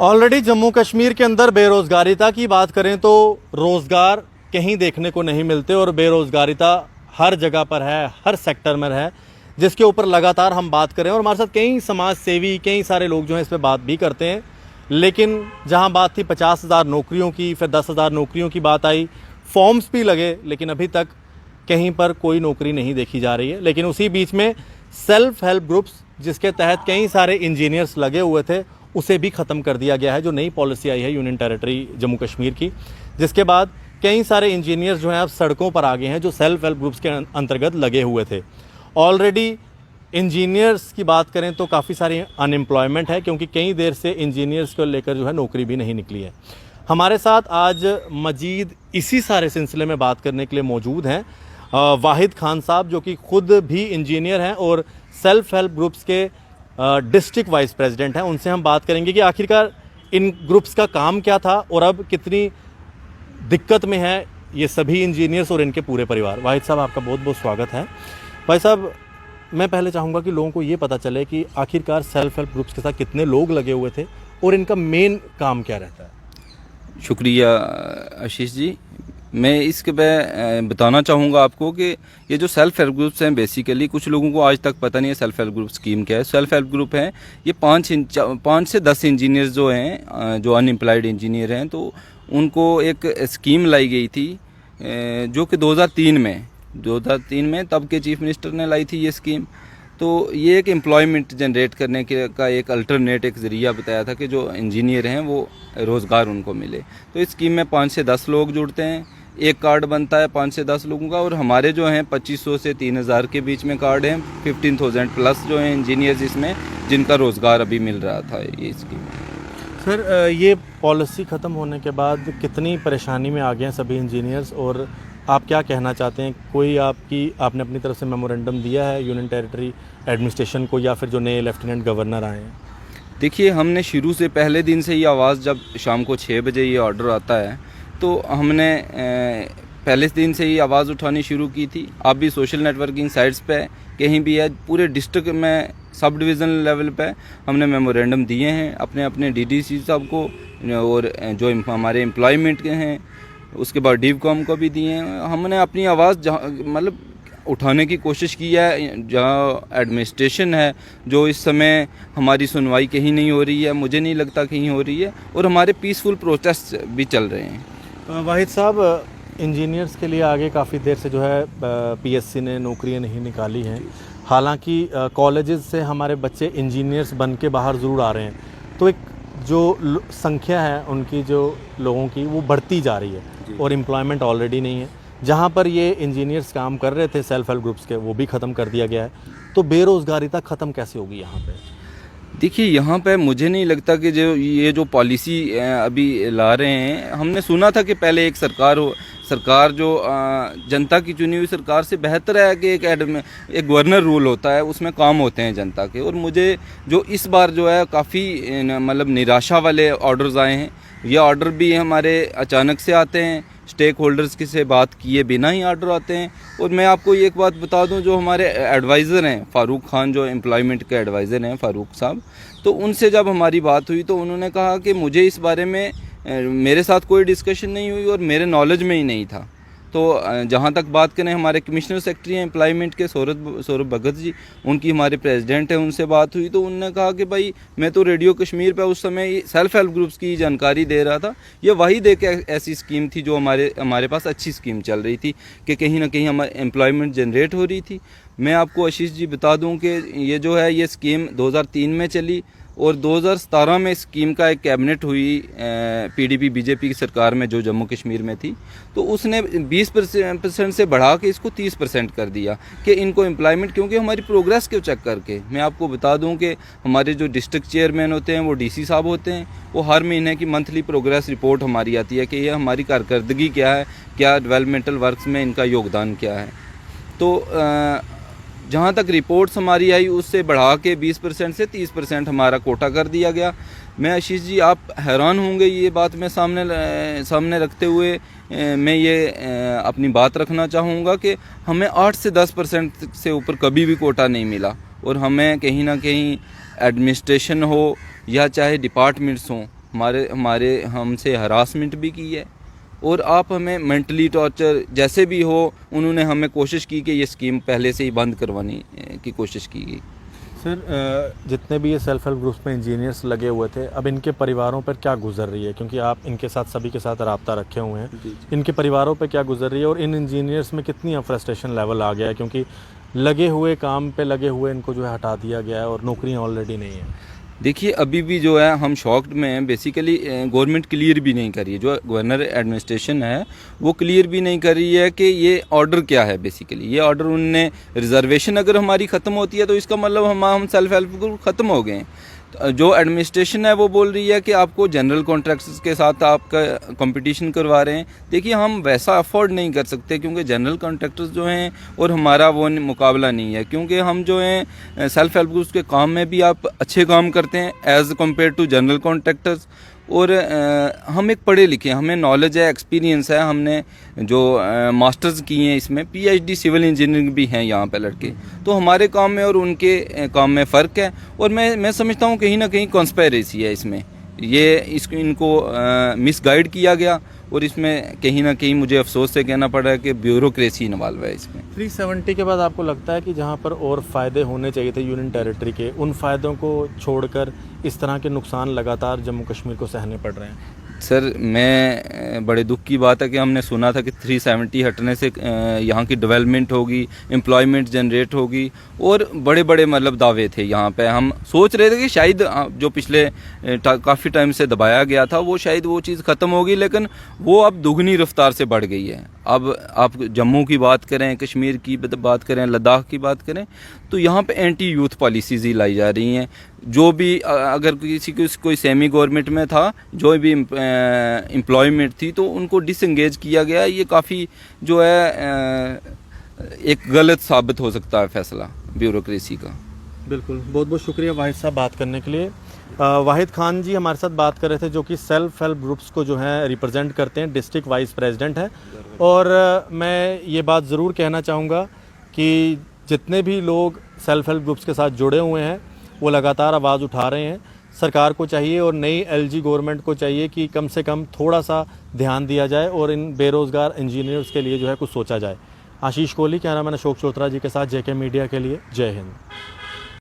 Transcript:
Already Jammu Kashmir के अंदर बेरोज़गारीता की बात करें तो रोज़गार कहीं देखने को नहीं मिलते और बेरोज़गारीता हर जगह पर है, हर सेक्टर में है, जिसके ऊपर लगातार हम बात करें। और हमारे साथ कई समाज सेवी, कई सारे लोग जो हैं इस पर बात भी करते हैं। लेकिन जहां बात थी 50,000 नौकरियों की, फिर 10,000 नौकरियों की बात आई, फॉर्म्स भी लगे, लेकिन अभी तक कहीं पर कोई नौकरी नहीं देखी जा रही है। लेकिन उसी बीच में सेल्फ हेल्प ग्रुप्स, जिसके तहत कई सारे इंजीनियर्स लगे हुए थे, उसे भी ख़त्म कर दिया गया है। जो नई पॉलिसी आई है यूनियन टेरिटरी जम्मू कश्मीर की, जिसके बाद कई सारे इंजीनियर्स जो हैं अब सड़कों पर आ गए हैं, जो सेल्फ हेल्प ग्रुप्स के अंतर्गत लगे हुए थे। ऑलरेडी इंजीनियर्स की बात करें तो काफ़ी सारी अनएम्प्लॉयमेंट है, क्योंकि कई देर से इंजीनियर्स को लेकर जो है नौकरी भी नहीं निकली है। हमारे साथ आज मजीद इसी सारे सिलसिले में बात करने के लिए मौजूद हैं वाहिद खान साहब, जो कि खुद भी इंजीनियर हैं और सेल्फ हेल्प ग्रुप्स के डिस्ट्रिक्ट वाइस प्रेसिडेंट हैं। उनसे हम बात करेंगे कि आखिरकार इन ग्रुप्स का काम क्या था और अब कितनी दिक्कत में है ये सभी इंजीनियर्स और इनके पूरे परिवार। वाहिद साहब, आपका बहुत बहुत स्वागत है। भाई साहब, मैं पहले चाहूँगा कि लोगों को ये पता चले कि आखिरकार सेल्फ हेल्प ग्रुप्स के साथ कितने लोग लगे हुए थे और इनका मेन काम क्या रहता है। शुक्रिया आशीष जी। मैं इसके पे बताना चाहूँगा आपको कि ये जो सेल्फ हेल्प ग्रुप्स हैं, बेसिकली कुछ लोगों को आज तक पता नहीं है सेल्फ हेल्प ग्रुप स्कीम क्या है। सेल्फ हेल्प ग्रुप है ये 5 से 10 इंजीनियर्स जो हैं, जो अनएम्प्लॉयड इंजीनियर हैं, तो उनको एक स्कीम लाई गई थी जो कि 2003 में तब के चीफ मिनिस्टर ने लाई थी ये स्कीम। तो ये एक एम्प्लॉयमेंट जनरेट करने का एक अल्टरनेट, एक ज़रिया बताया था कि जो इंजीनियर हैं वो रोज़गार उनको मिले। तो इस स्कीम में 5 से 10 लोग जुड़ते हैं, एक कार्ड बनता है 5 से 10 लोगों का, और हमारे जो हैं 2500 से 3000 के बीच में कार्ड हैं। 15,000 प्लस जो हैं इंजीनियर्स इसमें, जिनका रोज़गार अभी मिल रहा था ये स्कीम। सर, ये पॉलिसी ख़त्म होने के बाद कितनी परेशानी में आ गए हैं सभी इंजीनियर्स, और आप क्या कहना चाहते हैं? कोई आपने अपनी तरफ से मेमोरेंडम दिया है यूनियन टेरिटरी एडमिनिस्ट्रेशन को, या फिर जो नए लेफ्टिनेंट गवर्नर आए हैं? देखिए, हमने शुरू से पहले दिन से ये आवाज़, जब शाम को 6 बजे ये ऑर्डर आता है, तो हमने पहले दिन से ही आवाज़ उठानी शुरू की थी। आप भी सोशल नेटवर्किंग साइट्स पे कहीं भी है, पूरे डिस्ट्रिक्ट में सब डिवीज़न लेवल पे हमने मेमोरेंडम दिए हैं अपने अपने डीडीसी साहब को, और जो हमारे एम्प्लॉयमेंट के हैं उसके बाद डीवकॉम को भी दिए हैं। हमने अपनी आवाज़ मतलब उठाने की कोशिश की है। जहाँ एडमिनिस्ट्रेशन है, जो इस समय हमारी सुनवाई कहीं नहीं हो रही है, मुझे नहीं लगता कहीं हो रही है, और हमारे पीसफुल प्रोटेस्ट भी चल रहे हैं। वाहिद साहब, इंजीनियर्स के लिए आगे काफ़ी देर से जो है पीएससी ने नौकरियां नहीं निकाली हैं। हालांकि कॉलेजेस से हमारे बच्चे इंजीनियर्स बन के बाहर ज़रूर आ रहे हैं, तो एक जो संख्या है उनकी, जो लोगों की, वो बढ़ती जा रही है और एम्प्लॉयमेंट ऑलरेडी नहीं है। जहाँ पर ये इंजीनियर्स काम कर रहे थे सेल्फ हेल्प ग्रुप्स के, वो भी ख़त्म कर दिया गया है। तो बेरोज़गारीता ख़त्म कैसे होगी यहाँ पे? देखिए, यहाँ पे मुझे नहीं लगता कि ये जो पॉलिसी अभी ला रहे हैं, हमने सुना था कि पहले एक सरकार जो जनता की चुनी हुई सरकार से बेहतर है कि एक गवर्नर रूल होता है, उसमें काम होते हैं जनता के। और मुझे जो इस बार जो है काफ़ी मतलब निराशा वाले ऑर्डर्स आए हैं। ये ऑर्डर भी हमारे अचानक से आते हैं, स्टेक होल्डर्स की से बात किए बिना ही ऑर्डर आते हैं। और मैं आपको एक बात बता दूं, जो हमारे एडवाइज़र हैं फ़ारूक खान, जो एम्प्लॉयमेंट के एडवाइज़र हैं फ़ारूक साहब, तो उनसे जब हमारी बात हुई तो उन्होंने कहा कि मुझे इस बारे में मेरे साथ कोई डिस्कशन नहीं हुई और मेरे नॉलेज में ही नहीं था। तो जहाँ तक बात करें, हमारे कमिश्नर सेक्रेटरी हैं एम्प्लॉयमेंट के सौरभ भगत जी, उनकी हमारे प्रेसिडेंट हैं, उनसे बात हुई तो उन्होंने कहा कि भाई, मैं तो रेडियो कश्मीर पे उस समय सेल्फ हेल्प ग्रुप्स की जानकारी दे रहा था। ये वाहिद एक ऐसी स्कीम थी जो हमारे पास अच्छी स्कीम चल रही थी कि कहीं ना कहीं हमारे एम्प्लॉयमेंट जनरेट हो रही थी। मैं आपको आशीष जी बता दूँ कि ये जो है ये स्कीम 2003 में चली और 2017 में स्कीम का एक कैबिनेट हुई पीडीपी बीजेपी की सरकार में, जो जम्मू कश्मीर में थी। तो उसने 20% से बढ़ा के इसको 30% कर दिया कि इनको एम्प्लॉयमेंट, क्योंकि हमारी प्रोग्रेस को चेक करके, मैं आपको बता दूं कि हमारे जो डिस्ट्रिक्ट चेयरमैन होते हैं वो डीसी साहब होते हैं, वो हर महीने की मंथली प्रोग्रेस रिपोर्ट हमारी आती है कि ये हमारी कारकर्दगी क्या है, क्या डेवलपमेंटल वर्क्स में इनका योगदान क्या है। तो जहाँ तक रिपोर्ट्स हमारी आई, उससे बढ़ा के 20% से 30% हमारा कोटा कर दिया गया। मैं आशीष जी, आप हैरान होंगे ये बात मैं सामने रखते हुए मैं ये अपनी बात रखना चाहूँगा कि हमें 8 से 10% से ऊपर कभी भी कोटा नहीं मिला। और हमें कहीं ना कहीं एडमिनिस्ट्रेशन हो या चाहे डिपार्टमेंट्स हों, हमारे हमसे हरासमेंट भी की है, और आप हमें मेंटली टॉर्चर जैसे भी हो, उन्होंने हमें कोशिश की कि ये स्कीम पहले से ही बंद करवाने की कोशिश की गई। सर जितने भी ये सेल्फ हेल्प ग्रुप्स में इंजीनियर्स लगे हुए थे, अब इनके परिवारों पर क्या गुजर रही है, क्योंकि आप इनके साथ सभी के साथ राब्ता रखे हुए हैं, इनके परिवारों पर क्या गुजर रही है और इन इंजीनियर्स में कितनी फ्रस्ट्रेशन लेवल आ गया है, क्योंकि लगे हुए काम पे लगे हुए इनको जो है हटा दिया गया है और नौकरियां ऑलरेडी नहीं है। देखिए अभी भी जो है हम शॉक्ड में हैं। बेसिकली गवर्नमेंट क्लियर भी नहीं कर रही है, जो गवर्नर एडमिनिस्ट्रेशन है वो क्लियर भी नहीं कर रही है कि ये ऑर्डर क्या है। बेसिकली ये ऑर्डर उनने, रिजर्वेशन अगर हमारी ख़त्म होती है तो इसका मतलब हम सेल्फ हेल्प ग्रुप ख़त्म हो गए हैं। जो एडमिनिस्ट्रेशन है वो बोल रही है कि आपको जनरल कॉन्ट्रैक्टर्स के साथ आपका कंपटीशन करवा रहे हैं। देखिए हम वैसा अफोर्ड नहीं कर सकते, क्योंकि जनरल कॉन्ट्रैक्टर्स जो हैं और हमारा वो मुकाबला नहीं है, क्योंकि हम जो हैं सेल्फ हेल्प ग्रुप्स के काम में भी आप अच्छे काम करते हैं as compare to general contractors. और हम एक पढ़े लिखे, हमें नॉलेज है, एक्सपीरियंस है, हमने जो मास्टर्स किए हैं इसमें, पीएचडी सिविल इंजीनियरिंग भी हैं यहाँ पे लड़के, तो हमारे काम में और उनके काम में फ़र्क है। और मैं समझता हूँ कहीं ना कहीं कॉन्स्पेरेसी है इसमें, इनको मिसगाइड किया गया, और इसमें कहीं ना कहीं मुझे अफसोस से कहना पड़ रहा है कि ब्यूरोक्रेसी इन्वॉल्व है इसमें। 370 के बाद आपको लगता है कि जहां पर और फ़ायदे होने चाहिए थे यूनियन टेरिटरी के, उन फ़ायदों को छोड़कर इस तरह के नुकसान लगातार जम्मू कश्मीर को सहने पड़ रहे हैं? सर मैं बड़े दुख की बात है कि हमने सुना था कि 370 हटने से यहाँ की डेवलपमेंट होगी, एम्प्लॉयमेंट जनरेट होगी, और बड़े बड़े मतलब दावे थे यहाँ पे। हम सोच रहे थे कि शायद जो पिछले काफ़ी टाइम से दबाया गया था वो शायद वो चीज़ ख़त्म होगी, लेकिन वो अब दुगनी रफ्तार से बढ़ गई है। अब आप जम्मू की बात करें, कश्मीर की बात करें, लद्दाख की बात करें, तो यहाँ पे एंटी यूथ पॉलिसीज़ ही लाई जा रही हैं। जो भी अगर किसी को कोई सेमी गवर्नमेंट में था, जो भी एम्प्लॉयमेंट थी, तो उनको डिसंगेज किया गया। ये काफ़ी जो है एक गलत साबित हो सकता है फैसला ब्यूरोक्रेसी का। बिल्कुल, बहुत बहुत शुक्रिया वाहिद साहब बात करने के लिए। वाहिद खान जी हमारे साथ बात कर रहे थे, जो कि सेल्फ हेल्प ग्रुप्स को जो है रिप्रेजेंट करते हैं, डिस्ट्रिक्ट वाइस प्रेसिडेंट है। और मैं ये बात ज़रूर कहना चाहूँगा कि जितने भी लोग सेल्फ हेल्प ग्रुप्स के साथ जुड़े हुए हैं वो लगातार आवाज़ उठा रहे हैं। सरकार को चाहिए और नई एलजी गवर्नमेंट को चाहिए कि कम से कम थोड़ा सा ध्यान दिया जाए और इन बेरोज़गार इंजीनियर्स के लिए जो है कुछ सोचा जाए। आशीष कोहली, कैमरामैन अशोक चोत्रा जी के साथ जेके मीडिया के लिए, जय हिंद।